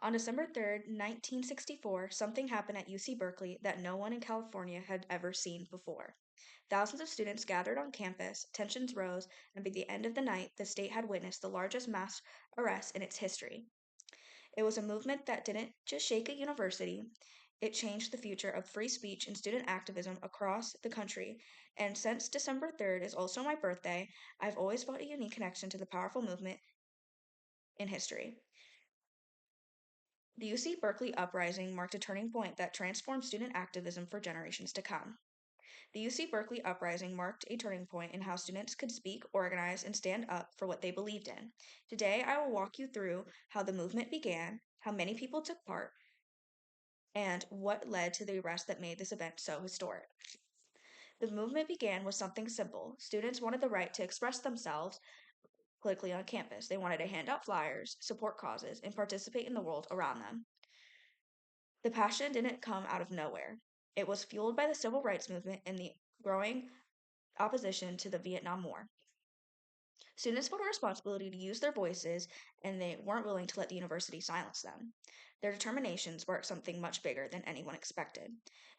On December 3rd, 1964, something happened at UC Berkeley that no one in California had ever seen before. Thousands of students gathered on campus, tensions rose, and by the end of the night, the state had witnessed the largest mass arrest in its history. It was a movement that didn't just shake a university, it changed the future of free speech and student activism across the country. And since December 3rd is also my birthday, I've always felt a unique connection to the powerful movement in history. The UC Berkeley uprising marked a turning point that transformed student activism for generations to come. The UC Berkeley uprising marked a turning point in how students could speak, organize, and stand up for what they believed in. Today, I will walk you through how the movement began, how many people took part, and what led to the arrest that made this event so historic. The movement began with something simple. Students wanted the right to express themselves politically on campus. They wanted to hand out flyers, support causes, and participate in the world around them. The passion didn't come out of nowhere. It was fueled by the civil rights movement and the growing opposition to the Vietnam War. Students felt a responsibility to use their voices, and they weren't willing to let the university silence them. Their determination sparked something much bigger than anyone expected,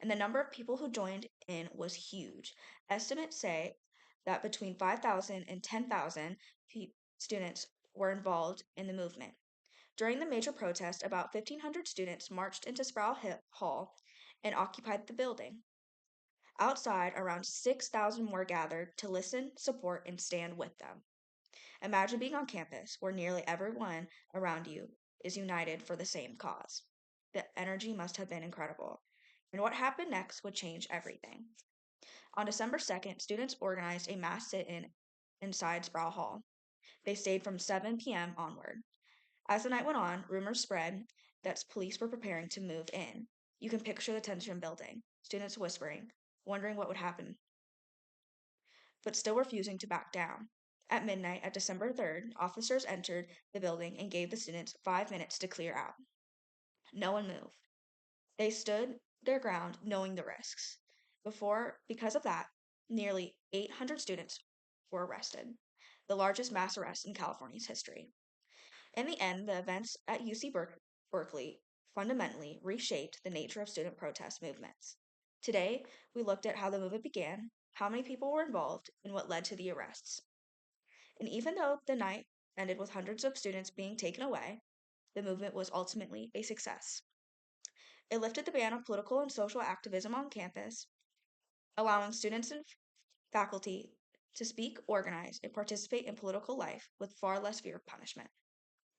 and the number of people who joined in was huge. Estimates say that between 5,000 and 10,000 students were involved in the movement. During the major protest, about 1,500 students marched into Sproul Hall and occupied the building. Outside, around 6,000 more gathered to listen, support, and stand with them. Imagine being on campus where nearly everyone around you is united for the same cause. The energy must have been incredible. And what happened next would change everything. On December 2nd, students organized a mass sit in inside Sproul Hall. They stayed from 7 p.m. onward. As the night went on, rumors spread that police were preparing to move in. You can picture the tension building, students whispering, wondering what would happen, but still refusing to back down. At midnight at December 3rd, officers entered the building and gave the students 5 minutes to clear out. No one moved. They stood their ground knowing the risks. Because of that, nearly 800 students were arrested, the largest mass arrest in California's history. In the end, the events at UC Berkeley fundamentally reshaped the nature of student protest movements. Today, we looked at how the movement began, how many people were involved, and what led to the arrests. And even though the night ended with hundreds of students being taken away, the movement was ultimately a success. It lifted the ban of political and social activism on campus, allowing students and faculty to speak, organize, and participate in political life with far less fear of punishment.